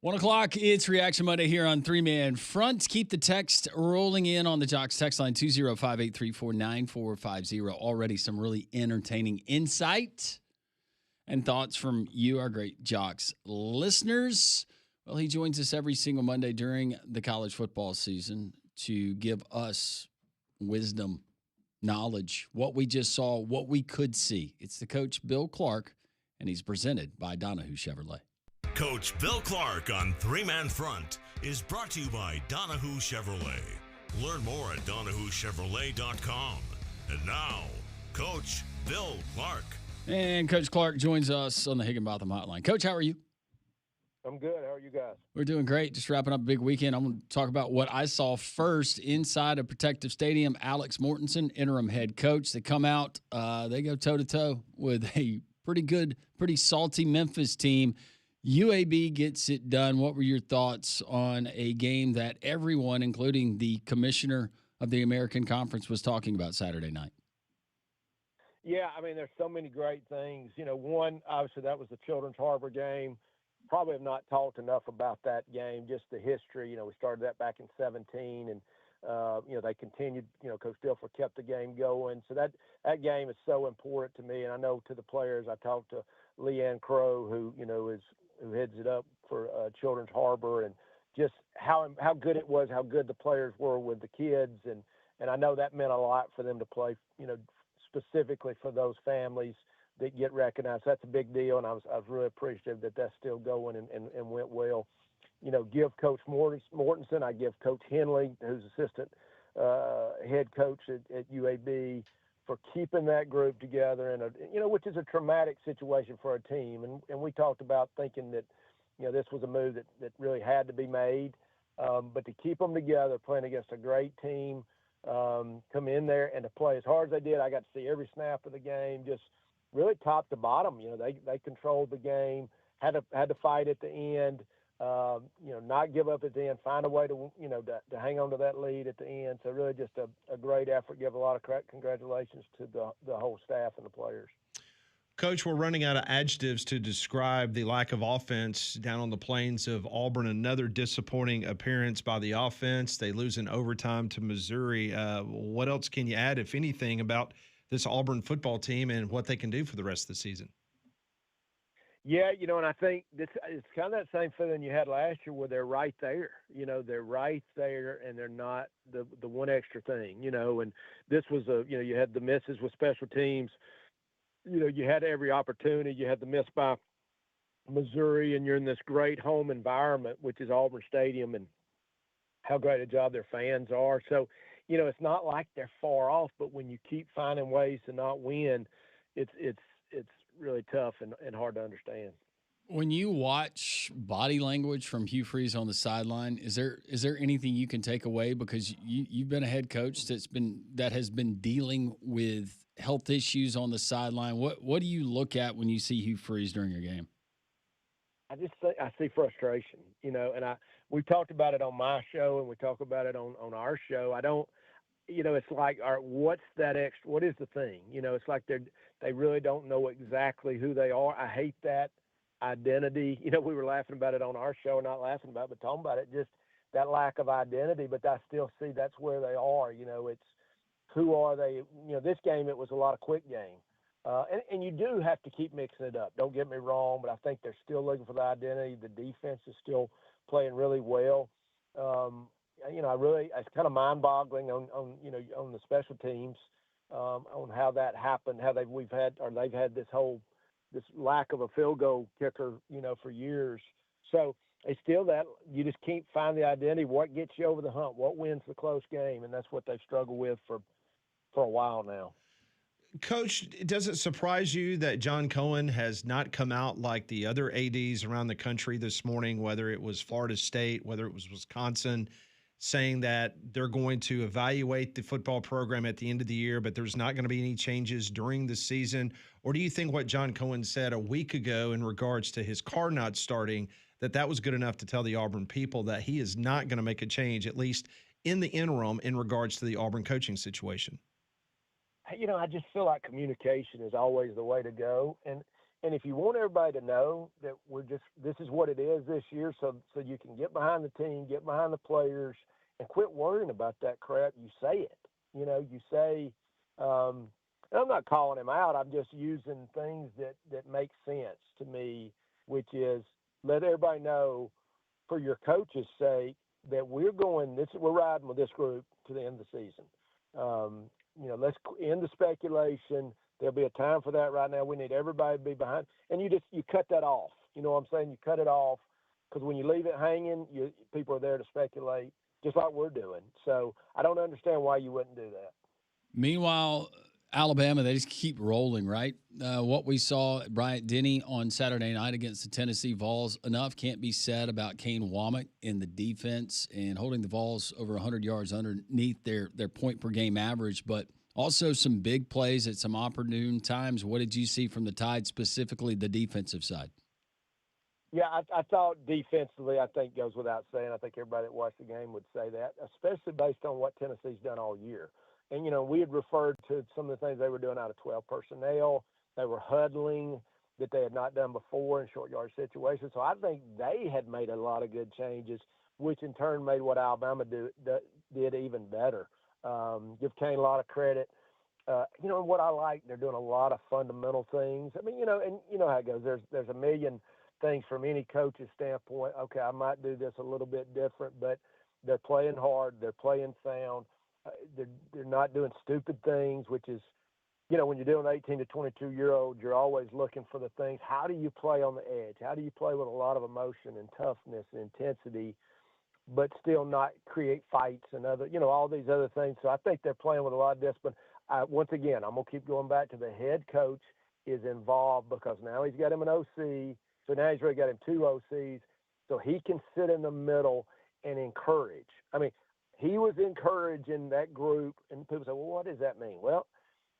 1 o'clock, it's Reaction Monday here on Three Man Front. Keep the text rolling in on the Jocks text line 205-834-9450. Already some really entertaining insight and thoughts from you, our great Jocks listeners. Well, he joins us every single Monday during the college football season to give us wisdom, knowledge, what we just saw, what we could see. It's the coach, Bill Clark, and he's presented by Donahue Chevrolet. Coach Bill Clark on Three Man Front is brought to you by Donahue Chevrolet. Learn more at DonahueChevrolet.com. And now, Coach Bill Clark. And Coach Clark joins us on the Higginbotham Hotline. Coach, how are you? I'm good. How are you guys? We're doing great. Just wrapping up a big weekend. I'm going to talk about what I saw first inside of Protective Stadium. Alex Mortensen, interim head coach. They come out, they go toe-to-toe with a pretty good, pretty salty Memphis team. UAB gets it done. What were your thoughts on a game that everyone, including the commissioner of the American Conference, was talking about Saturday night? Yeah, I mean, there's so many great things. You know, one, obviously, that was the Children's Harbor game. Probably have not talked enough about that game, just the history. You know, we started that back in 2017, and, they continued, Coach Dilfer kept the game going. So that game is so important to me. And I know to the players, I talked to Leanne Crow, who heads it up for Children's Harbor, and just how good it was, how good the players were with the kids. And I know that meant a lot for them to play, specifically for those families that get recognized. That's a big deal, and I was really appreciative that that's still going and went well. Give Coach Mortensen, I give Coach Henley, who's assistant head coach at UAB, for keeping that group together which is a traumatic situation for a team. And we talked about thinking that, this was a move that really had to be made. But to keep them together, playing against a great team, come in there and to play as hard as they did. I got to see every snap of the game, just really top to bottom. They controlled the game, had to fight at the end, not give up at the end, find a way to hang on to that lead at the end. So really just a great effort. Give a lot of congratulations to the whole staff and the players. Coach, we're running out of adjectives to describe the lack of offense down on the plains of Auburn. Another disappointing appearance by the offense. They lose in overtime to Missouri. What else can you add, if anything, about this Auburn football team and what they can do for the rest of the season? Yeah, and I think it's kind of that same feeling you had last year where they're right there. They're right there, and they're not the one extra thing, and this was you had the misses with special teams. You had every opportunity. You had the miss by Missouri, and you're in this great home environment, which is Auburn Stadium, and how great a job their fans are. So, it's not like they're far off, but when you keep finding ways to not win, it's really tough and hard to understand. When you watch body language from Hugh Freeze on the sideline, is there anything you can take away? Because you've been a head coach that has been dealing with health issues on the sideline. What do you look at when you see Hugh Freeze during your game? I see frustration, and we talked about it on my show and we talk about it on our show. I don't, it's like, all right, what's that extra? What is the thing? It's like they really don't know exactly who they are. I hate that identity. We were laughing about it on our show, not laughing about it, but talking about it, just that lack of identity. But I still see that's where they are. It's who are they? This game, it was a lot of quick game. And you do have to keep mixing it up. Don't get me wrong, but I think they're still looking for the identity. The defense is still playing really well. It's kind of mind-boggling on the special teams, on how that happened, how they've had this lack of a field goal kicker, for years. So it's still that you just can't find the identity. What gets you over the hump? What wins the close game? And that's what they've struggled with for a while now. Coach, does it surprise you that John Cohen has not come out like the other ADs around the country this morning, whether it was Florida State, whether it was Wisconsin, saying that they're going to evaluate the football program at the end of the year, but there's not going to be any changes during the season? Or do you think what John Cohen said a week ago in regards to his car not starting, that was good enough to tell the Auburn people that he is not going to make a change, at least in the interim, in regards to the Auburn coaching situation? I just feel like communication is always the way to go. And, And if you want everybody to know that this is what it is this year, so you can get behind the team, get behind the players, and quit worrying about that crap, you say it. You say, and I'm not calling him out. I'm just using things that make sense to me, which is let everybody know for your coach's sake that we're riding with this group to the end of the season. Let's end the speculation. There'll be a time for that right now. We need everybody to be behind. And you cut that off. You know what I'm saying? You cut it off because when you leave it hanging, people are there to speculate, just like we're doing. So I don't understand why you wouldn't do that. Meanwhile, Alabama, they just keep rolling, right? What we saw at Bryant-Denny on Saturday night against the Tennessee Vols, enough can't be said about Kane Womack in the defense and holding the Vols over 100 yards underneath their point-per-game average, but also some big plays at some opportune times. What did you see from the Tide, specifically the defensive side? Yeah, I thought defensively, I think goes without saying. I think everybody that watched the game would say that, especially based on what Tennessee's done all year. And, we had referred to some of the things they were doing out of 12 personnel. They were huddling that they had not done before in short yard situations. So I think they had made a lot of good changes, which in turn made what Alabama did even better. Give Kane a lot of credit. And what I like, they're doing a lot of fundamental things. I mean, and you know how it goes. There's a million things from any coach's standpoint. Okay, I might do this a little bit different, but they're playing hard. They're playing sound. They're not doing stupid things, which is, when you're dealing with 18 to 22-year-olds, you're always looking for the things. How do you play on the edge? How do you play with a lot of emotion and toughness and intensity, but still not create fights and all these other things? So I think they're playing with a lot of discipline. Once again, I'm going to keep going back to the head coach is involved because now he's got him an OC. So now he's really got him two OCs. So he can sit in the middle and encourage. I mean, he was encouraging that group, and people say, well, what does that mean? Well,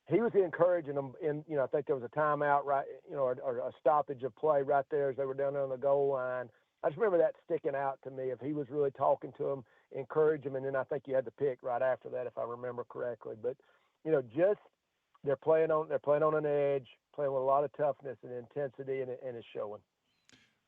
he was encouraging them I think there was a timeout, right, or a stoppage of play right there as they were down there on the goal line. I just remember that sticking out to me, if he was really talking to them, encourage them, and then I think you had the pick right after that, if I remember correctly. But, just they're playing on an edge, playing with a lot of toughness and intensity, and it's showing.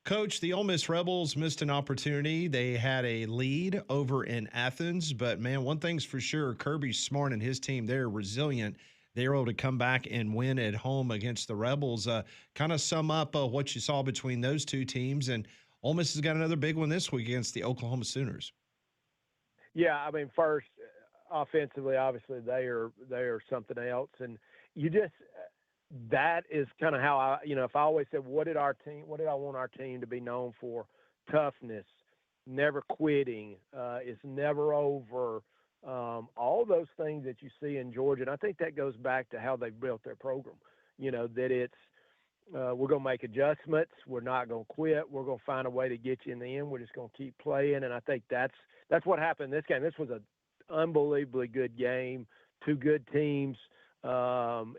Coach, the Ole Miss Rebels missed an opportunity. They had a lead over in Athens, but, man, one thing's for sure, Kirby Smart and his team, they're resilient. They were able to come back and win at home against the Rebels. Kind of sum up what you saw between those two teams, and Ole Miss has got another big one this week against the Oklahoma Sooners. Yeah, I mean, first, offensively, obviously, they are something else, and that is kind of how I, if I always said, what did I want our team to be known for? Toughness, never quitting, it's never over, all those things that you see in Georgia. And I think that goes back to how they've built their program, that it's, we're going to make adjustments. We're not going to quit. We're going to find a way to get you in the end. We're just going to keep playing. And I think that's what happened in this game. This was an unbelievably good game, two good teams.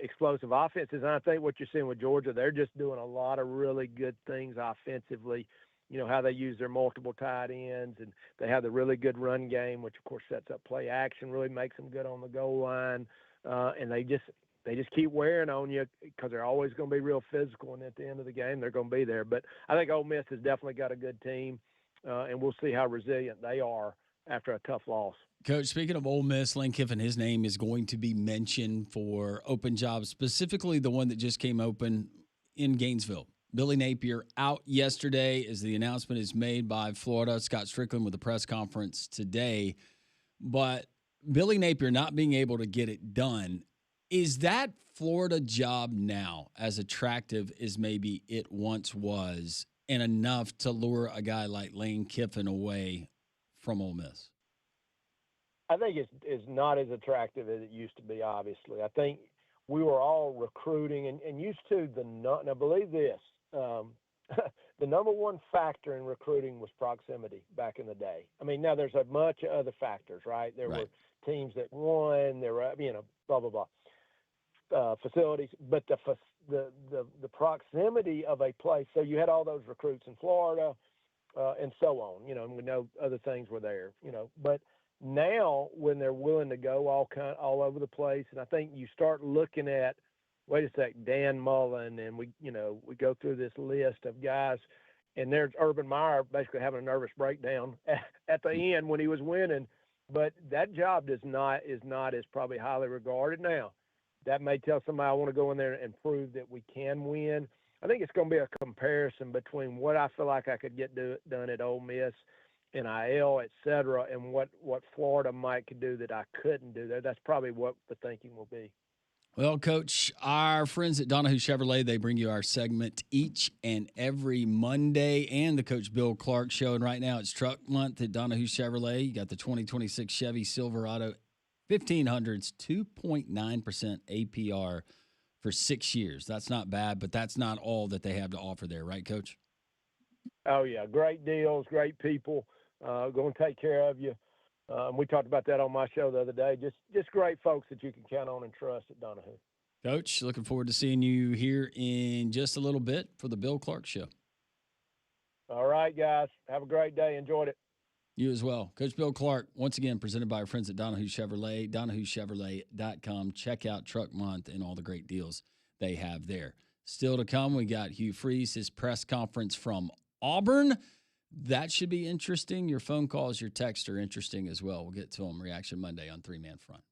Explosive offenses. And I think what you're seeing with Georgia, they're just doing a lot of really good things offensively. How they use their multiple tight ends, and they have the really good run game, which of course sets up play action, really makes them good on the goal line. And they just keep wearing on you because they're always going to be real physical. And at the end of the game, they're going to be there. But I think Ole Miss has definitely got a good team, and we'll see how resilient they are after a tough loss. Coach, speaking of Ole Miss, Lane Kiffin, his name is going to be mentioned for open jobs, specifically the one that just came open in Gainesville. Billy Napier out yesterday as the announcement is made by Florida. Scott Strickland with a press conference today. But Billy Napier not being able to get it done, is that Florida job now as attractive as maybe it once was and enough to lure a guy like Lane Kiffin away from Ole Miss? I think it's not as attractive as it used to be, obviously. I think we were all recruiting and used to now believe this, the number one factor in recruiting was proximity back in the day. I mean, now there's a bunch of other factors, right? There were teams that won, there were, blah, blah, blah, facilities, but the proximity of a place. So you had all those recruits in Florida and so on, and we know other things were there, but now when they're willing to go all over the place, and I think you start looking at wait a sec, Dan Mullen, and we go through this list of guys, and there's Urban Meyer basically having a nervous breakdown at the end when he was winning. But that job is not as probably highly regarded now. That may tell somebody I want to go in there and prove that we can win. I think it's going to be a comparison between what I feel like I could get done at Ole Miss, NIL, et cetera, and what Florida might could do that I couldn't do there. That's probably what the thinking will be. Well, Coach, our friends at Donahue Chevrolet, they bring you our segment each and every Monday and the Coach Bill Clark Show. And right now it's Truck Month at Donahue Chevrolet. You got the 2026 Chevy Silverado 1500s, 2.9% APR for 6 years. That's not bad, but that's not all that they have to offer there, right, Coach? Oh, yeah. Great deals, great people, going to take care of you. We talked about that on my show the other day. Just great folks that you can count on and trust at Donahue. Coach, looking forward to seeing you here in just a little bit for the Bill Clark Show. All right, guys. Have a great day. Enjoyed it. You as well. Coach Bill Clark, once again, presented by our friends at Donahue Chevrolet, DonahueChevrolet.com. Check out Truck Month and all the great deals they have there. Still to come, we got Hugh Freeze, his press conference from Auburn. That should be interesting. Your phone calls, your texts are interesting as well. We'll get to them. Reaction Monday on 3-Man Front.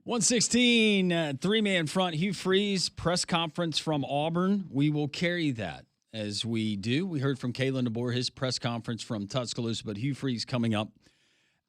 116, three-man front, Hugh Freeze, press conference from Auburn. We will carry that as we do. We heard from Kalen DeBoer, his press conference from Tuscaloosa, but Hugh Freeze coming up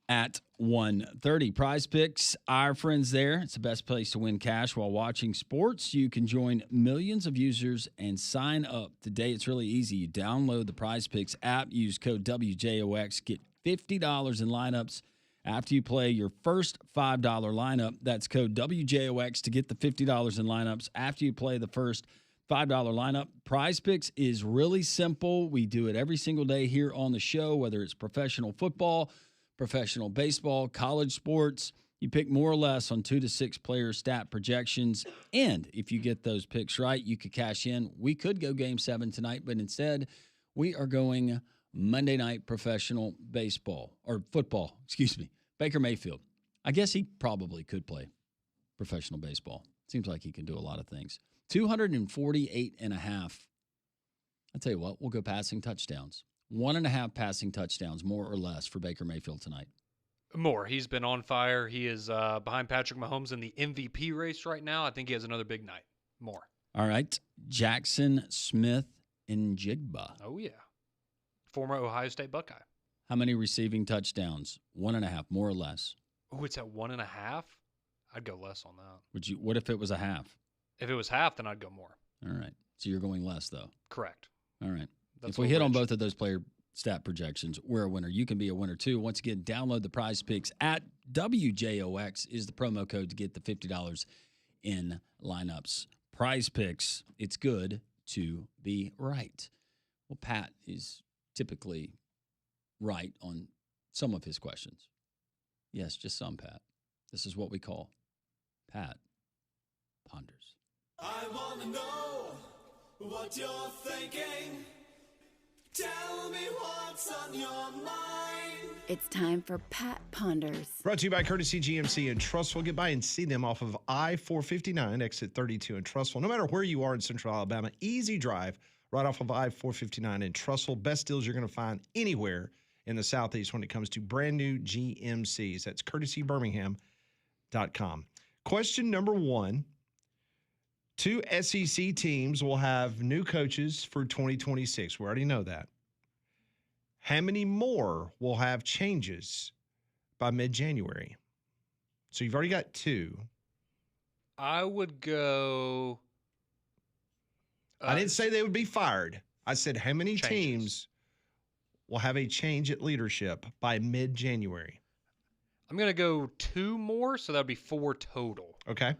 at 1:30. Prize Picks, our friends there. It's the best place to win cash while watching sports. You can join millions of users and sign up today. It's really easy. You download the Prize Picks app, use code WJOX, get $50 in lineups after you play your first $5 lineup. That's code WJOX to get the $50 in lineups after you play the first $5 lineup. Prize Picks is really simple. We do it every single day here on the show, whether it's professional football, professional baseball, college sports. You pick more or less on 2 to 6 player stat projections. And if you get those picks right, you could cash in. We could go game 7 tonight, but instead we are going Monday night professional baseball or football, Baker Mayfield. I guess he probably could play professional baseball. Seems like he can do a lot of things. 248.5. I'll tell you what, we'll go passing touchdowns. 1.5 passing touchdowns, more or less, for Baker Mayfield tonight. More. He's been on fire. He is behind Patrick Mahomes in the MVP race right now. I think he has another big night. More. All right. Jackson Smith and Jigba. Oh, yeah. Former Ohio State Buckeye. How many receiving touchdowns? 1.5, more or less. Oh, it's at 1.5? I'd go less on that. What if it was a half? If it was half, then I'd go more. All right. So you're going less, though. Correct. All right. That's if we hit on both of those player stat projections, we're a winner. You can be a winner, too. Once again, download the Prize Picks at WJOX is the promo code to get the $50 in lineups. Prize Picks, it's good to be right. Well, Pat is typically right on some of his questions. Yes, just some, Pat. This is what we call Pat Ponders. I want to know what you're thinking. Tell me what's on your mind. It's time for Pat Ponders. Brought to you by Courtesy GMC in Trussville. Get by and see them off of I-459, exit 32 in Trussville. No matter where you are in Central Alabama, easy drive right off of I-459 in Trussville. Best deals you're going to find anywhere in the Southeast when it comes to brand new GMCs. That's courtesybirmingham.com. Question number 1. 2 SEC teams will have new coaches for 2026. We already know that. How many more will have changes by mid-January? So you've already got 2. I would go. I didn't say they would be fired. I said how many changes. teams will have a change at leadership by mid-January? I'm going to go 2 more, so that would be 4 total. Okay.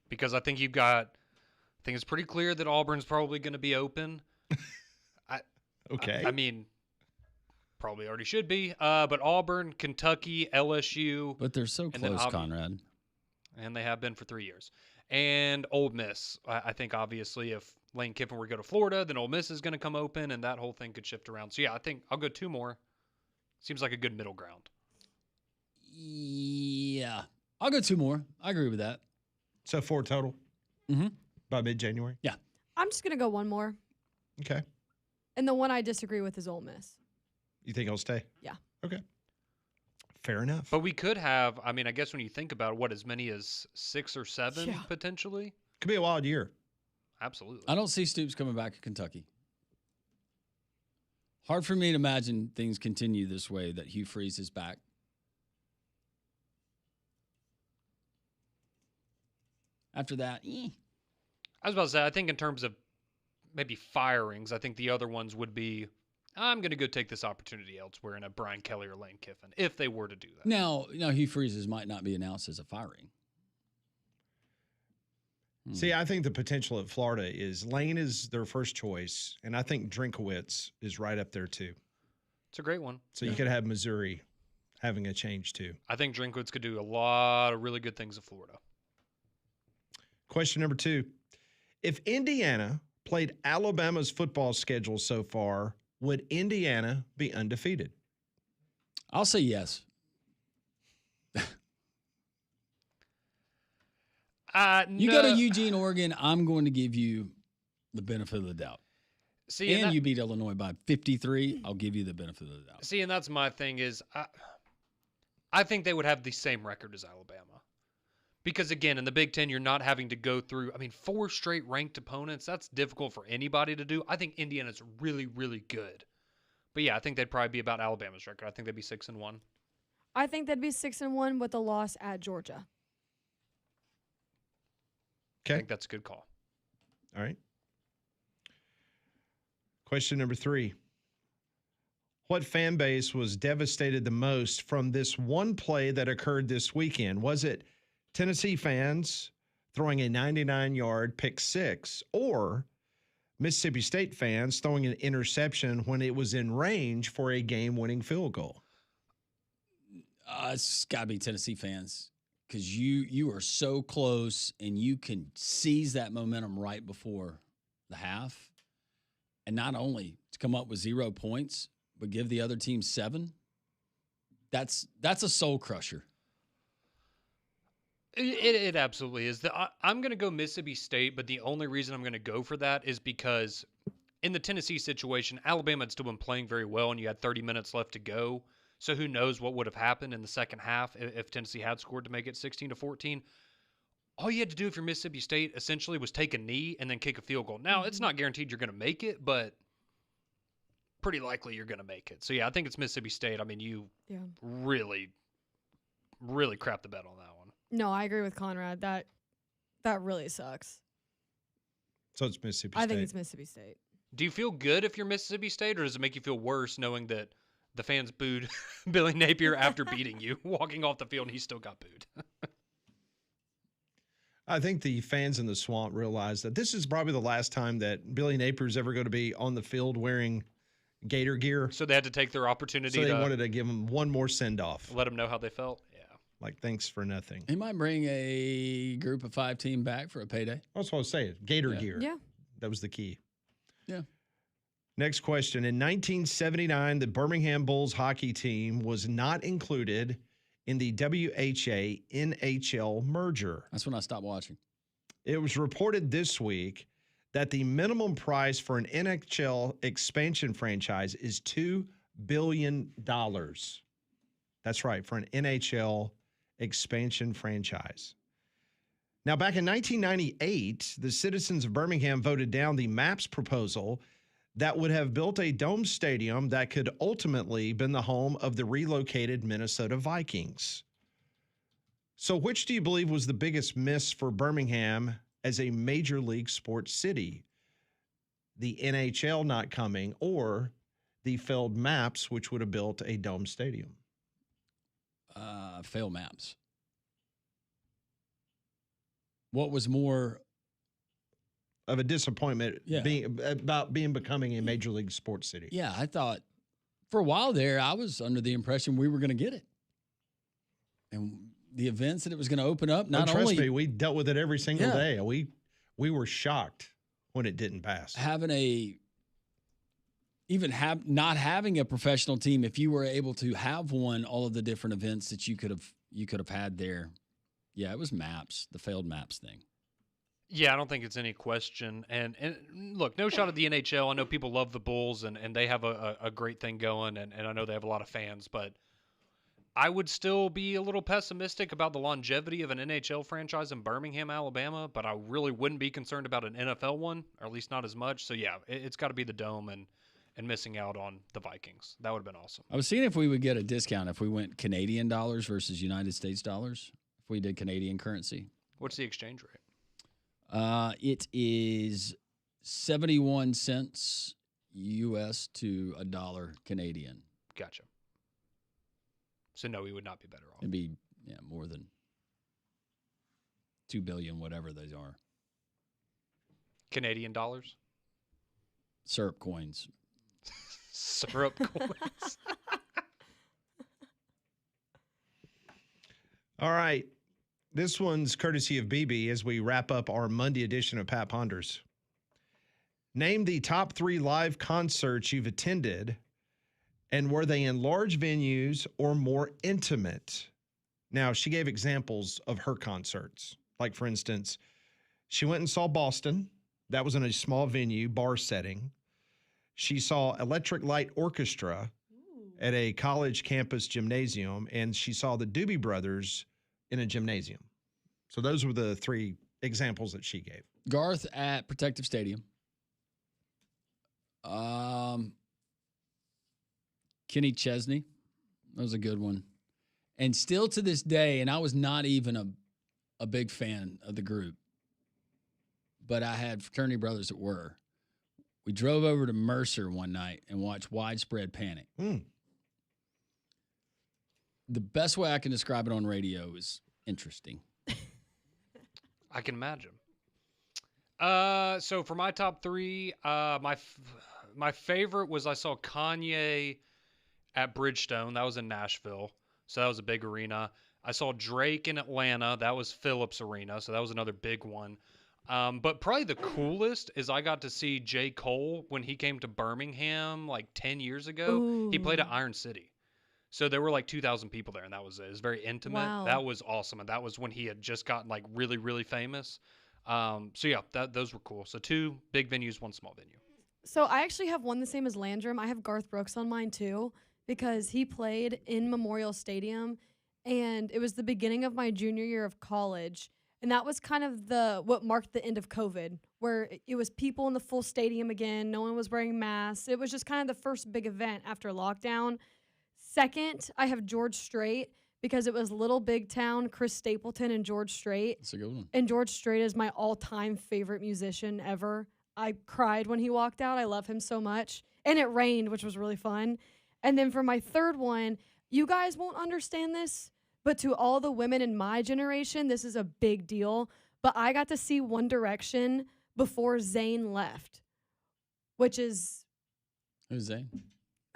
Because I think it's pretty clear that Auburn's probably going to be open. Okay. I mean, probably already should be. But Auburn, Kentucky, LSU. But they're so close, Conrad. And they have been for 3 years. And Ole Miss. I think, obviously, if Lane Kiffin were to go to Florida, then Ole Miss is going to come open, and that whole thing could shift around. So, yeah, I think I'll go 2 more. Seems like a good middle ground. Yeah. I'll go 2 more. I agree with that. So 4 total? Mm-hmm. By mid-January? Yeah. I'm just going to go 1 more. Okay. And the one I disagree with is Ole Miss. You think I'll stay? Yeah. Okay. Fair enough. But we could have, I mean, I guess when you think about it, as many as 6 or 7 Yeah. potentially? Could be a wild year. Absolutely. I don't see Stoops coming back to Kentucky. Hard for me to imagine things continue this way, that Hugh Freeze is back. After that, I was about to say, I think in terms of maybe firings, I think the other ones would be, I'm going to go take this opportunity elsewhere in a Brian Kelly or Lane Kiffin, if they were to do that. Now Hugh Freeze's might not be announced as a firing. See, I think the potential at Florida is Lane is their first choice, and I think Drinkowitz is right up there too. It's a great one. So you could have Missouri having a change too. I think Drinkwitz could do a lot of really good things at Florida. Question number 2. If Indiana played Alabama's football schedule so far, would Indiana be undefeated? I'll say yes. You go to Eugene, Oregon, I'm going to give you the benefit of the doubt. See, and you beat Illinois by 53, I'll give you the benefit of the doubt. See, and that's my thing is I think they would have the same record as Alabama. Because, again, in the Big Ten, you're not having to go through, 4 straight ranked opponents. That's difficult for anybody to do. I think Indiana's really, really good. But, yeah, I think they'd probably be about Alabama's record. I think they'd be 6-1. I think they'd be 6-1 with a loss at Georgia. I think that's a good call. All right. Question number 3. What fan base was devastated the most from this one play that occurred this weekend? Was it Tennessee fans throwing a 99-yard pick six, or Mississippi State fans throwing an interception when it was in range for a game-winning field goal? It's got to be Tennessee fans, because you are so close and you can seize that momentum right before the half, and not only to come up with 0 points, but give the other team 7. That's a soul crusher. It absolutely is. I'm going to go Mississippi State, but the only reason I'm going to go for that is because in the Tennessee situation, Alabama had still been playing very well, and you had 30 minutes left to go. So who knows what would have happened in the second half if Tennessee had scored to make it 16-14. All you had to do if you're Mississippi State essentially was take a knee and then kick a field goal. Now, it's not guaranteed you're going to make it, but pretty likely you're going to make it. So, yeah, I think it's Mississippi State. You really, really crap the bed on that one. No, I agree with Conrad. That really sucks. So it's Mississippi State. I think it's Mississippi State. Do you feel good if you're Mississippi State, or does it make you feel worse knowing that the fans booed Billy Napier after beating you, walking off the field, and he still got booed? I think the fans in the Swamp realize that this is probably the last time that Billy Napier's ever going to be on the field wearing Gator gear. So they had to take their opportunity. So they wanted to give him one more send-off. Let them know how they felt. Yeah. Like, thanks for nothing. He might bring a group of 5 team back for a payday. That's what I was saying. Gator gear. Yeah. That was the key. Yeah. Next question. In 1979, the Birmingham Bulls hockey team was not included in the WHA-NHL merger. That's when I stopped watching. It was reported this week that the minimum price for an NHL expansion franchise is $2 billion. That's right, for an NHL expansion franchise. Now, back in 1998, the citizens of Birmingham voted down the MAPS proposal that would have built a dome stadium that could ultimately been the home of the relocated Minnesota Vikings. So which do you believe was the biggest miss for Birmingham as a major league sports city? The NHL not coming, or the failed MAPS, which would have built a dome stadium? Failed MAPS. What was more of a disappointment becoming a major league sports city? Yeah, I thought for a while there, I was under the impression we were going to get it. And the events that it was going to open up, trust me, we dealt with it every single day. We were shocked when it didn't pass. Not having a professional team, if you were able to have all of the different events that you could have had there. Yeah, it was MAPS, the failed MAPS thing. Yeah, I don't think it's any question. And look, no shot at the NHL. I know people love the Bulls, and they have a great thing going, and I know they have a lot of fans, but I would still be a little pessimistic about the longevity of an NHL franchise in Birmingham, Alabama, but I really wouldn't be concerned about an NFL one, or at least not as much. So, yeah, it's got to be the Dome and missing out on the Vikings. That would have been awesome. I was seeing if we would get a discount if we went Canadian dollars versus United States dollars, if we did Canadian currency. What's the exchange rate? It is 71 cents U.S. to $1 Canadian. Gotcha. So, no, we would not be better off. It'd be more than $2 billion, whatever those are. Canadian dollars? Syrup coins. Syrup coins. All right. This one's courtesy of BB as we wrap up our Monday edition of Pat Ponders. Name the top 3 live concerts you've attended, and were they in large venues or more intimate? Now, she gave examples of her concerts. Like, for instance, she went and saw Boston. That was in a small venue, bar setting. She saw Electric Light Orchestra at a college campus gymnasium, and she saw the Doobie Brothers in a gymnasium. So those were the three examples that she gave. Garth at Protective Stadium. Kenny Chesney. That was a good one. And still to this day, and I was not even a big fan of the group, but I had fraternity brothers that were. We drove over to Mercer one night and watched Widespread Panic. The best way I can describe it on radio is interesting. I can imagine. So for my top three, my favorite was I saw Kanye at Bridgestone. That was in Nashville. So that was a big arena. I saw Drake in Atlanta. That was Phillips Arena. So that was another big one. But probably the coolest is I got to see J. Cole when he came to Birmingham like 10 years ago. Ooh. He played at Iron City. So there were like 2,000 people there, and that was it. It was very intimate. Wow. That was awesome. And that was when he had just gotten like really, really famous. So yeah, those were cool. So 2 big venues, 1 small venue. So I actually have one the same as Landrum. I have Garth Brooks on mine too because he played in Memorial Stadium, and it was the beginning of my junior year of college, and that was kind of what marked the end of COVID, where it was people in the full stadium again. No one was wearing masks. It was just kind of the first big event after lockdown. Second, I have George Strait because it was Little Big Town, Chris Stapleton, and George Strait. That's a good one. And George Strait is my all-time favorite musician ever. I cried when he walked out. I love him so much. And it rained, which was really fun. And then for my third one, you guys won't understand this, but to all the women in my generation, this is a big deal. But I got to see One Direction before Zayn left, which is... Who's Zayn?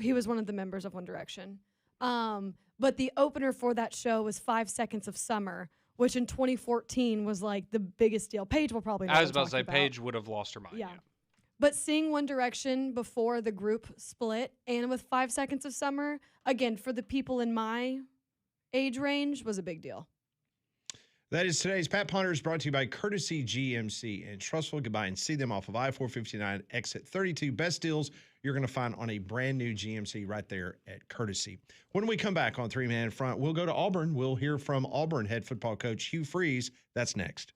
He was one of the members of One Direction. But the opener for that show was 5 Seconds of Summer, which in 2014 was like the biggest deal. Paige will probably know I what was I'm about to say, talking about. Paige would have lost her mind. Yeah. But seeing One Direction before the group split and with 5 Seconds of Summer, again, for the people in my age range, was a big deal. That is today's Pat Ponders, brought to you by Courtesy GMC in Trussville. Goodbye and see them off of I-459 exit 32. Best deals you're going to find on a brand new GMC right there at Courtesy. When we come back on Three Man Front, we'll go to Auburn. We'll hear from Auburn head football coach Hugh Freeze. That's next.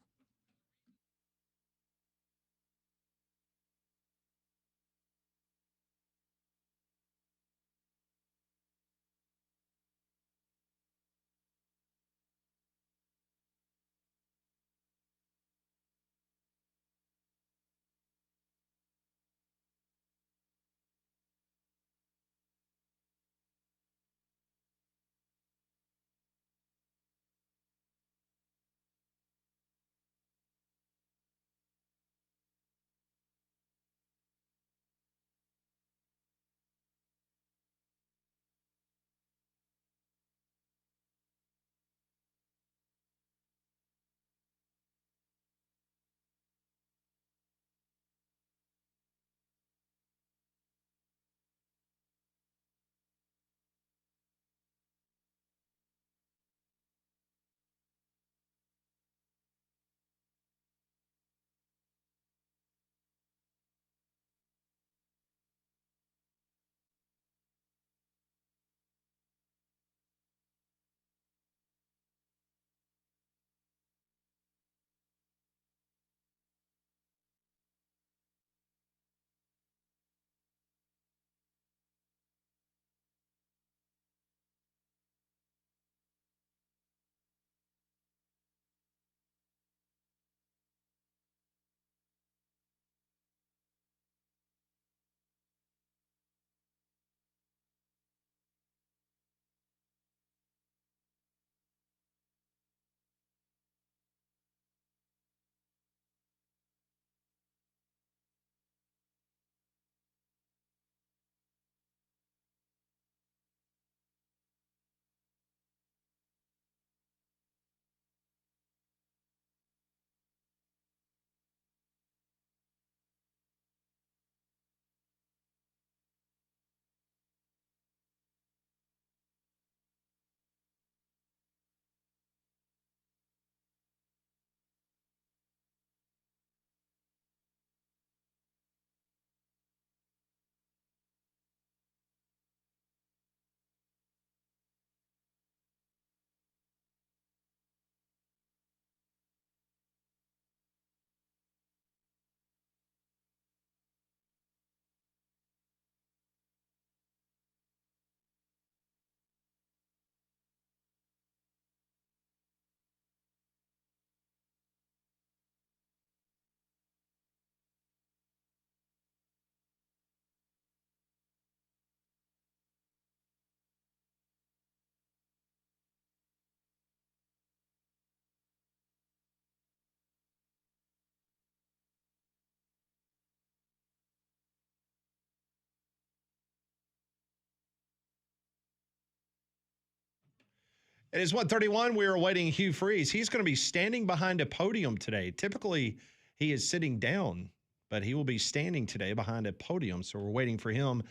It is 1:31. We are awaiting Hugh Freeze. He's going to be standing behind a podium today. Typically, he is sitting down, but he will be standing today behind a podium. So we're waiting for him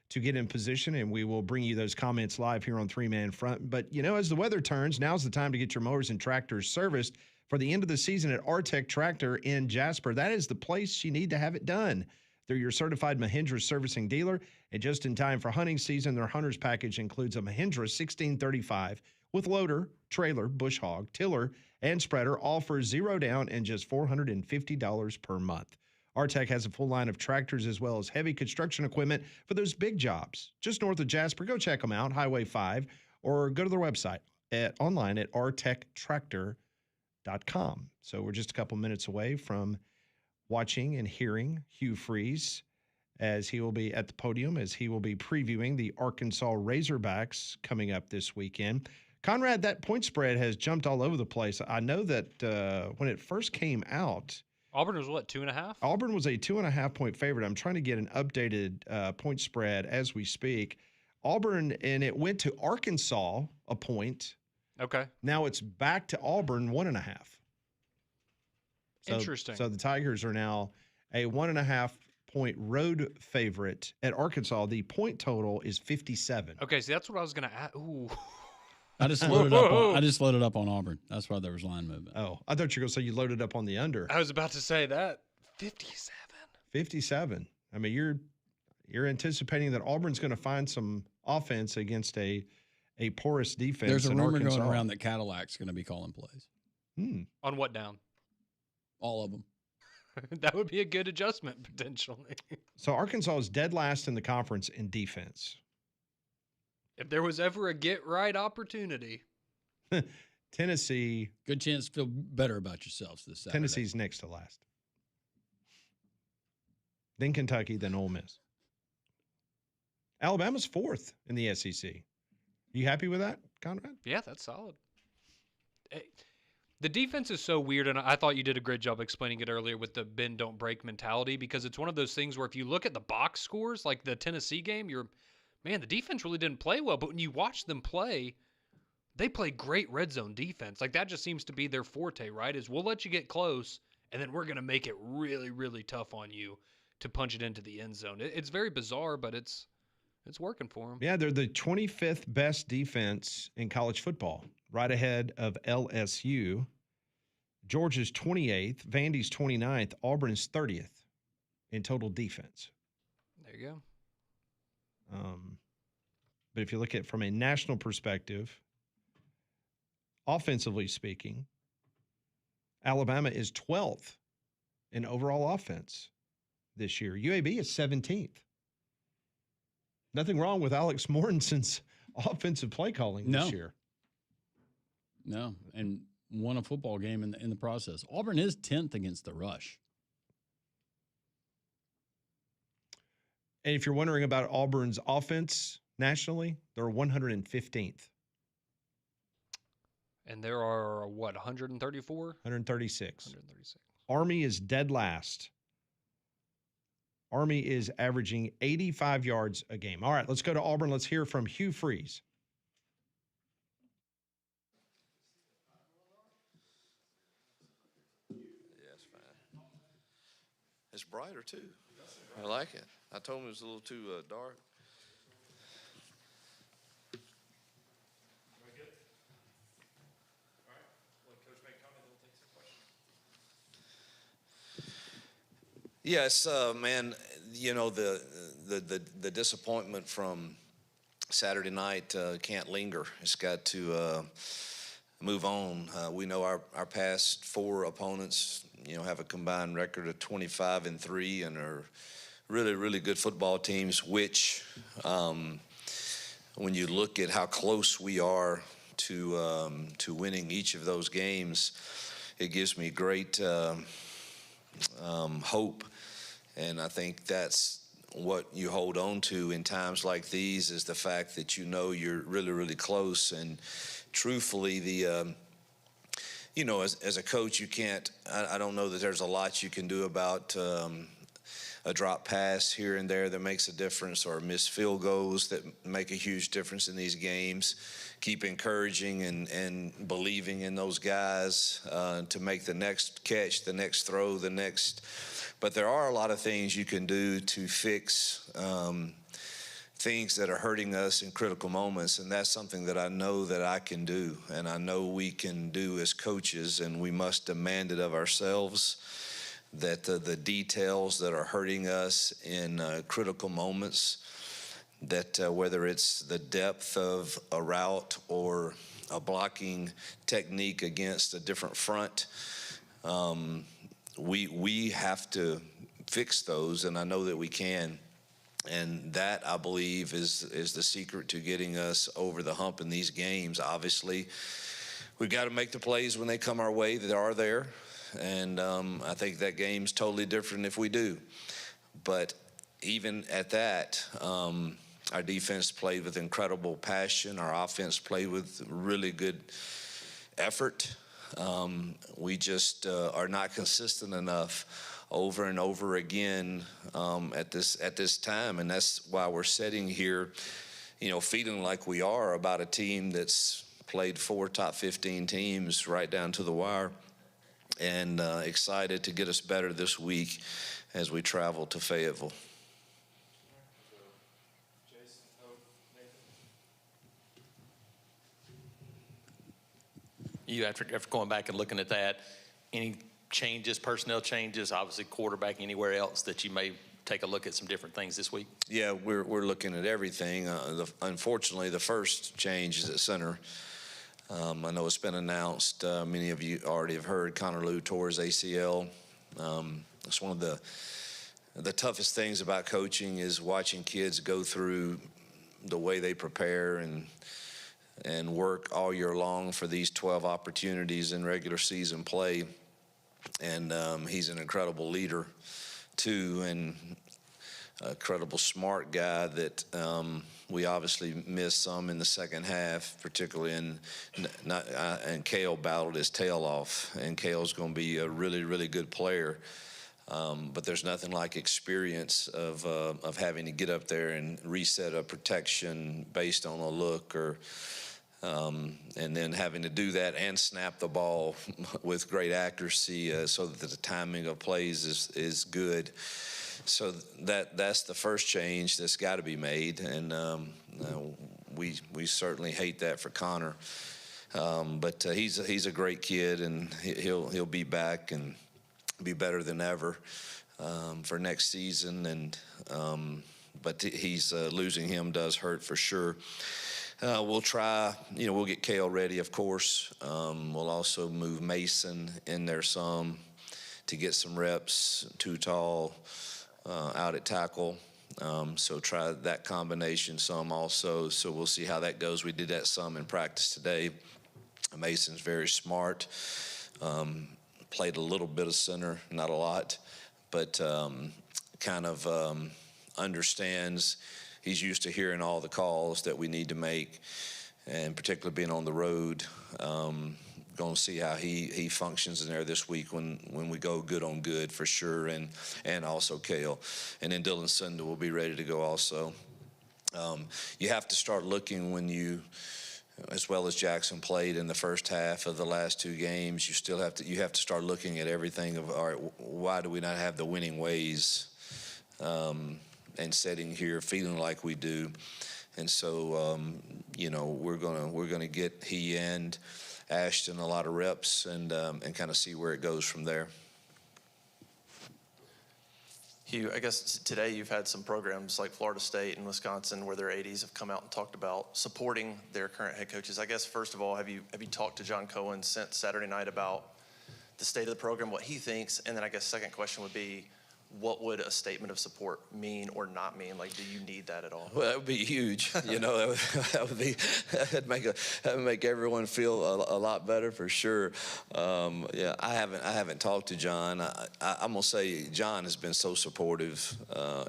to get in position, and we will bring you those comments live here on Three Man Front. But, as the weather turns, now's the time to get your mowers and tractors serviced for the end of the season at Artec Tractor in Jasper. That is the place you need to have it done. They're your certified Mahindra servicing dealer, and just in time for hunting season, their hunter's package includes a Mahindra 1635 with loader, trailer, bush hog, tiller, and spreader, all for $0 down and just $450 per month. Artec has a full line of tractors as well as heavy construction equipment for those big jobs. Just north of Jasper, go check them out, Highway 5, or go to their website online at artectractor.com. So we're just a couple minutes away from watching and hearing Hugh Freeze as he will be at the podium, as he will be previewing the Arkansas Razorbacks coming up this weekend. Conrad, that point spread has jumped all over the place. I know that when it first came out, Auburn was what, 2.5? Auburn was a 2.5 point favorite. I'm trying to get an updated point spread as we speak. Auburn, and it went to Arkansas a point. Okay. Now it's back to Auburn 1.5. Interesting. So the Tigers are now a 1.5 point road favorite at Arkansas. The point total is 57. Okay, so that's what I was going to add. Ooh. I just loaded up on Auburn. That's why there was line movement. Oh, I thought you were going to say you loaded up on the under. I was about to say that. 57. 57. I mean, you're anticipating that Auburn's going to find some offense against a porous defense. There's a rumor Arkansas. going around that Cadillac's going to be calling plays. On what down? All of them. That would be a good adjustment, potentially. So Arkansas is dead last in the conference in defense. If there was ever a get-right opportunity. Tennessee. Good chance to feel better about yourselves this Saturday. Tennessee's next to last. Then Kentucky, then Ole Miss. Alabama's fourth in the SEC. You happy with that, Conrad? Yeah, that's solid. The defense is so weird, and I thought you did a great job explaining it earlier with the bend, don't break mentality, because it's one of those things where if you look at the box scores, like the Tennessee game, the defense really didn't play well, but when you watch them play, they play great red zone defense. Like, that just seems to be their forte, right? Is we'll let you get close, and then we're going to make it really, really tough on you to punch it into the end zone. It's very bizarre, but it's working for them. Yeah, they're the 25th best defense in college football, right ahead of LSU. Georgia's 28th, Vandy's 29th, Auburn's 30th in total defense. There you go. But if you look at it from a national perspective, offensively speaking, Alabama is 12th in overall offense this year. UAB is 17th. Nothing wrong with Alex Mortensen's offensive play calling this year. No, and won a football game in the process. Auburn is 10th against the rush. And if you're wondering about Auburn's offense nationally, they're 115th. And there are, 134? 136. 136. Army is dead last. Army is averaging 85 yards a game. All right, let's go to Auburn. Let's hear from Hugh Freeze. Yeah, it's fine. It's brighter, too. I like it. I told him it was a little too dark. Yes, man. The disappointment from Saturday night can't linger. It's got to move on. We know our past four opponents, have a combined record of 25-3 and are really, really good football teams. Which, when you look at how close we are to winning each of those games, it gives me great hope. And I think that's what you hold on to in times like these, is the fact that you're really, really close. And truthfully, as a coach, you can't, I don't know that there's a lot you can do about a drop pass here and there that makes a difference, or missed field goals that make a huge difference in these games. Keep encouraging and believing in those guys to make the next catch, the next throw, but there are a lot of things you can do to fix things that are hurting us in critical moments, and that's something that I know that I can do, and I know we can do as coaches, and we must demand it of ourselves, that the details that are hurting us in critical moments, that whether it's the depth of a route or a blocking technique against a different front, we have to fix those, and I know that we can. And that, I believe, is the secret to getting us over the hump in these games. Obviously, we've got to make the plays when they come our way that are there. And I think that game's totally different if we do. But even at that, our defense played with incredible passion. Our offense played with really good effort. We just are not consistent enough over and over again at this time, and that's why we're sitting here, feeling like we are about a team that's played 4 top 15 teams right down to the wire, and excited to get us better this week as we travel to Fayetteville. You, after going back and looking at that, any changes, personnel changes, obviously quarterback, anywhere else that you may take a look at some different things this week? Yeah, we're looking at everything. Unfortunately, the first change is at center. I know it's been announced. Many of you already have heard Connor Lew tore his ACL. It's one of the toughest things about coaching is watching kids go through the way they prepare and work all year long for these 12 opportunities in regular season play. And he's an incredible leader, too, and a incredible smart guy that we obviously missed some in the second half, particularly and Cale battled his tail off, and Cale's going to be a really, really good player. But there's nothing like experience of having to get up there and reset a protection based on a look and then having to do that and snap the ball with great accuracy so that the timing of plays is good. So that's the first change that's got to be made, and we certainly hate that for Connor. But he's a great kid, and he'll be back and be better than ever for next season. And but he's losing him does hurt for sure. We'll try, we'll get Cale ready, of course. We'll also move Mason in there some to get some reps, too tall, out at tackle. So try that combination some also. So we'll see how that goes. We did that some in practice today. Mason's very smart. Played a little bit of center, not a lot, but kind of understands. He's used to hearing all the calls that we need to make, and particularly being on the road. Going to see how he functions in there this week when we go good on good for sure, and also Cale. And then Dylan Sunda will be ready to go also. You have to start looking when you, as well as Jackson played in the first half of the last 2 games, you have to start looking at everything of, all right, why do we not have the winning ways? And sitting here feeling like we do. And so, we're gonna get he and Ashton a lot of reps and kind of see where it goes from there. Hugh, I guess today you've had some programs like Florida State and Wisconsin where their ADs have come out and talked about supporting their current head coaches. I guess, first of all, have you talked to John Cohen since Saturday night about the state of the program, what he thinks? And then I guess second question would be, what would a statement of support mean or not mean? Like, do you need that at all? Well, that would be huge. That'd make everyone feel a lot better for sure. Yeah, I haven't talked to John. I'm gonna say John has been so supportive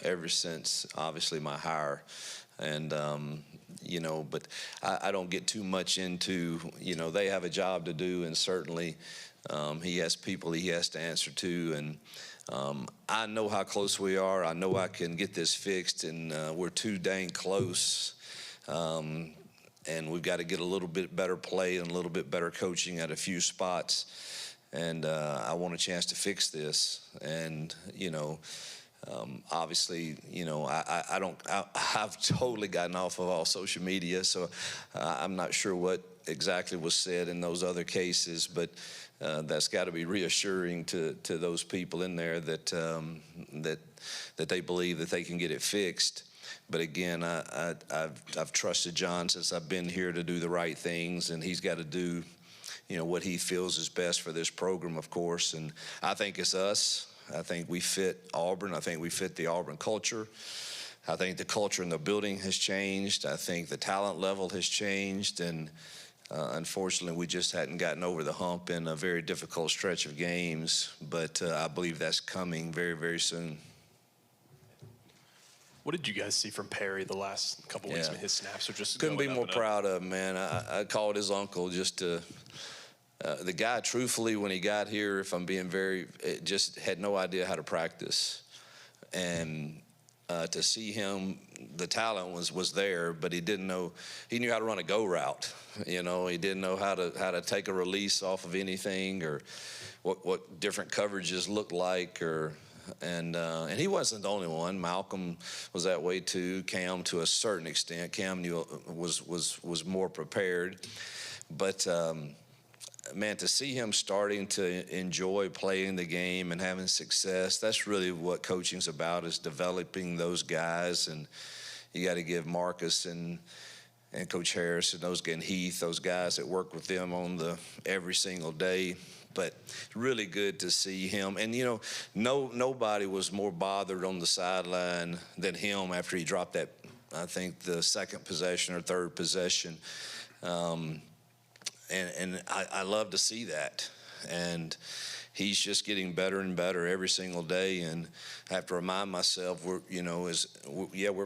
ever since obviously my hire, and but I don't get too much into they have a job to do, and certainly he has people he has to answer to, and I know how close we are. I know I can get this fixed, and we're too dang close. And we've got to get a little bit better play and a little bit better coaching at a few spots. And I want a chance to fix this. And, obviously, I've totally gotten off of all social media, so I'm not sure what exactly was said in those other cases, but that's got to be reassuring to those people in there that they believe that they can get it fixed. But again, I've trusted John since I've been here to do the right things, and he's got to do, what he feels is best for this program, of course. And I think it's us. I think we fit Auburn. I think we fit the Auburn culture. I think the culture in the building has changed. I think the talent level has changed. And unfortunately, we just hadn't gotten over the hump in a very difficult stretch of games. But I believe that's coming very, very soon. What did you guys see from Perry the last couple weeks? I mean, his snaps are just couldn't be going more up proud of him, man. I called his uncle just to. The guy, truthfully, when he got here, if I'm being just had no idea how to practice. And to see him, the talent was there, but he didn't know. He knew how to run a go route. He didn't know how to take a release off of anything, or what different coverages looked like, and he wasn't the only one. Malcolm was that way too. Cam, to a certain extent, Cam was more prepared, but. Man, to see him starting to enjoy playing the game and having success, that's really what coaching's about, is developing those guys. And you got to give Marcus and Coach Harris and Heath, those guys that work with them on every single day. But really good to see him. And, nobody was more bothered on the sideline than him after he dropped that, I think, the second possession or third possession. And I love to see that. And he's just getting better and better every single day. And I have to remind myself, we're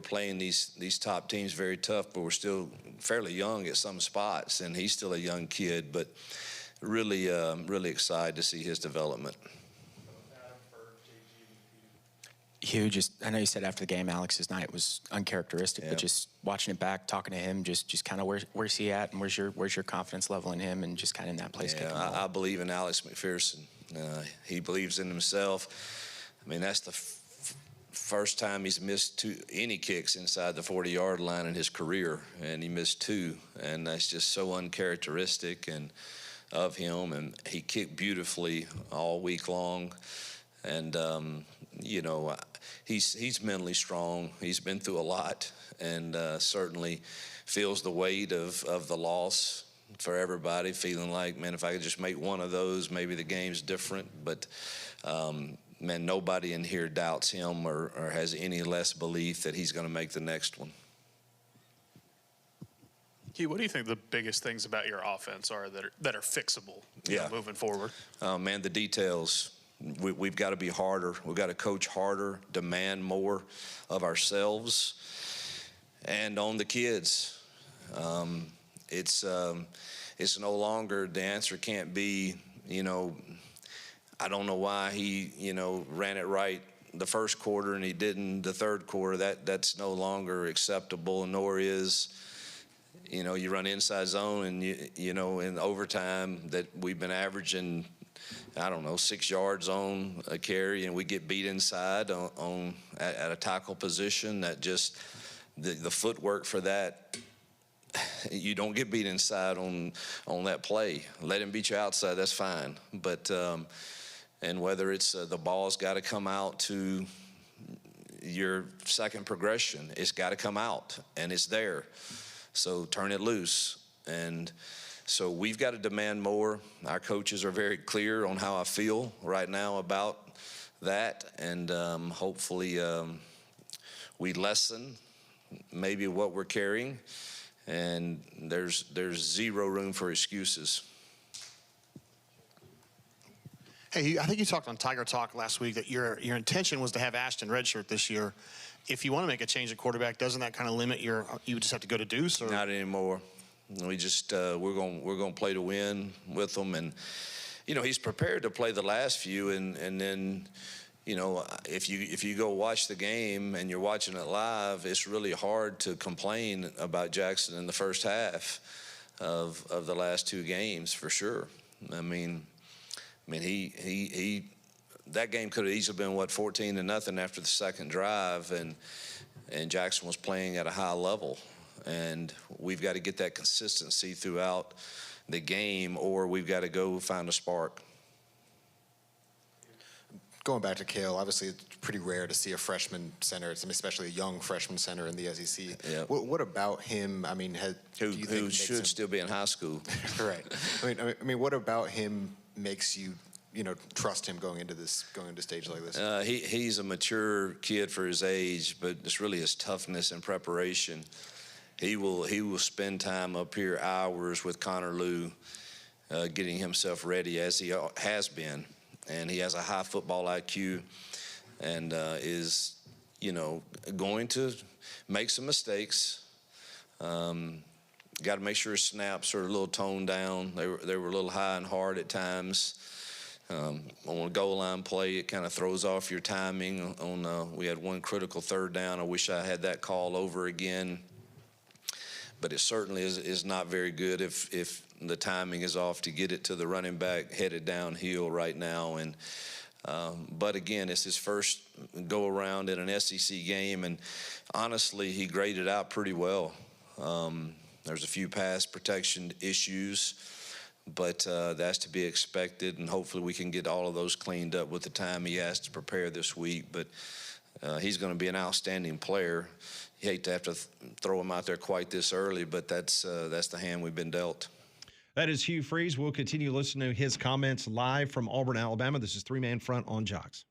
playing these top teams very tough, but we're still fairly young at some spots. And he's still a young kid, but really, really excited to see his development. Hugh, I know you said after the game, Alex's night was uncharacteristic, but just watching it back, talking to him, just kind of where's he at, and where's your confidence level in him, and just kind of in that place. Yeah, I believe in Alex McPherson. He believes in himself. I mean, that's the first time he's missed any kicks inside the 40-yard line in his career, and he missed 2, and that's just so uncharacteristic of him. And he kicked beautifully all week long, and he's mentally strong. He's been through a lot, and certainly feels the weight of the loss for everybody, feeling like, man, if I could just make one of those, maybe the game's different. But, man, nobody in here doubts him or has any less belief that he's going to make the next one. Hugh, what do you think the biggest things about your offense are that are fixable moving forward? Man, the details. We've got to be harder. We've got to coach harder, demand more of ourselves and on the kids. It's no longer, the answer can't be, I don't know why he, ran it right the first quarter and he didn't the third quarter. That's no longer acceptable, nor is, you run inside zone and, in overtime that we've been averaging, 6 yards on a carry, and we get beat inside at a tackle position. That just the footwork for that, you don't get beat inside on that play. Let him beat you outside, that's fine. But and whether it's the ball's got to come out to your second progression, it's got to come out, and it's there. So turn it loose. And so we've got to demand more. Our coaches are very clear on how I feel right now about that, and hopefully we lessen maybe what we're carrying, and there's zero room for excuses. Hey, I think you talked on Tiger Talk last week that your intention was to have Ashton redshirt this year. If you want to make a change at quarterback, doesn't that kind of limit you just have to go to Deuce? Or? Not anymore. We just we're going to play to win with him, and he's prepared to play the last few, and then you know, if you go watch the game and you're watching it live, it's really hard to complain about Jackson in the first half of the last two games for sure. I mean, he that game could have easily been 14-0 after the second drive, and Jackson was playing at a high level, and we've got to get that consistency throughout the game, or we've got to go find a spark. Going back to Cale, obviously it's pretty rare to see a freshman center, especially a young freshman center in the SEC. Yeah. What about him? I mean, who should still be in high school? Right. I mean, what about him makes you, trust him going into stage like this? He's a mature kid for his age, but it's really his toughness and preparation. He will spend time up here hours with Connor Lew, getting himself ready as he has been. And he has a high football IQ and is, going to make some mistakes. Got to make sure his snaps are a little toned down. They were a little high and hard at times. On a goal line play, it kind of throws off your timing. We had one critical third down. I wish I had that call over again. But it certainly is not very good if the timing is off to get it to the running back headed downhill right now. And but again, it's his first go around in an SEC game, and honestly, he graded out pretty well. There's a few pass protection issues, but that's to be expected, and hopefully we can get all of those cleaned up with the time he has to prepare this week. But he's going to be an outstanding player. You hate to have to throw him out there quite this early, but that's the hand we've been dealt. That is Hugh Freeze. We'll continue listening to his comments live from Auburn, Alabama. This is Three Man Front on Jocks.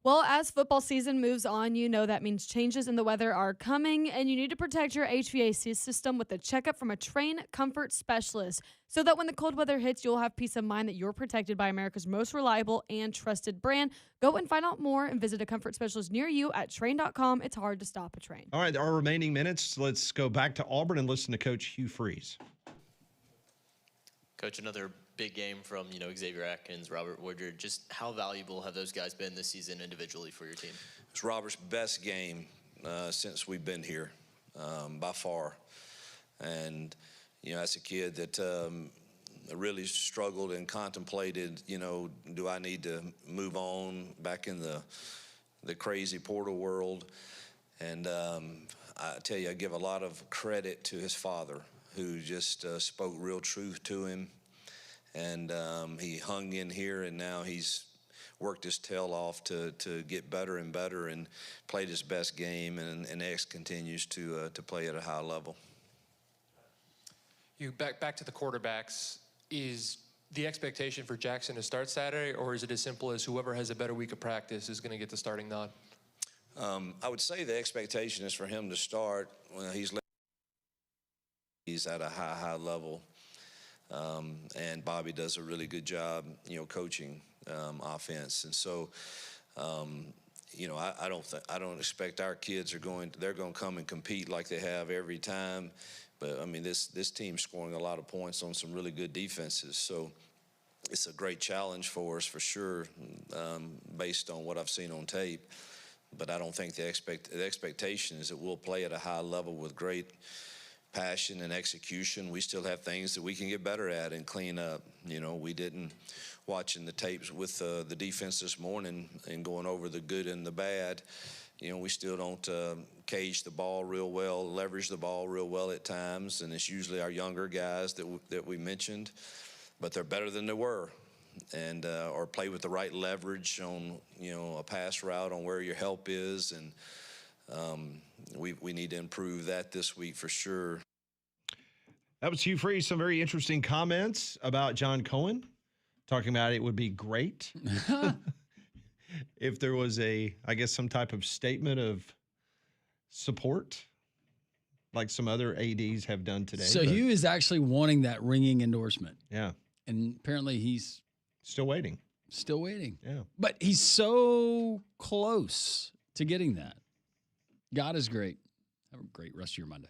Well, as football season moves on, you know that means changes in the weather are coming, and you need to protect your HVAC system with a checkup from a trained comfort specialist so that when the cold weather hits, you'll have peace of mind that you're protected by America's most reliable and trusted brand. Go and find out more and visit a comfort specialist near you at train.com. It's hard to stop a train. All right, our remaining minutes, let's go back to Auburn and listen to Coach Hugh Freeze. Coach, another big game from, Xavier Atkins, Robert Woodard. Just how valuable have those guys been this season individually for your team? It's Robert's best game since we've been here, by far. And, as a kid that really struggled and contemplated, do I need to move on back in the crazy portal world? And I tell you, I give a lot of credit to his father, who just spoke real truth to him. And he hung in here, and now he's worked his tail off to get better and better and played his best game, and X continues to play at a high level. You back to the quarterbacks. Is the expectation for Jackson to start Saturday, or is it as simple as whoever has a better week of practice is going to get the starting nod? I would say the expectation is for him to start. Well, he's at a high level, and Bobby does a really good job, coaching offense. And so, I don't expect our kids they're going to come and compete like they have every time. But I mean, this team's scoring a lot of points on some really good defenses. So it's a great challenge for us for sure, based on what I've seen on tape. But I don't think the expectation is that we'll play at a high level with great passion and execution. We still have things that we can get better at and clean up. We didn't, watching the tapes with the defense this morning and going over the good and the bad, we still don't cage the ball real well, leverage the ball real well at times, and it's usually our younger guys that we mentioned, but they're better than they were. And or play with the right leverage on a pass route on where your help is, and we need to improve that this week for sure. That was Hugh Freeze. Some very interesting comments about John Cohen, talking about it would be great if there was some type of statement of support, like some other ADs have done today. So Hugh is actually wanting that ringing endorsement. Yeah, and apparently he's still waiting. Still waiting. Yeah. But he's so close to getting that. God is great. Have a great rest of your Monday.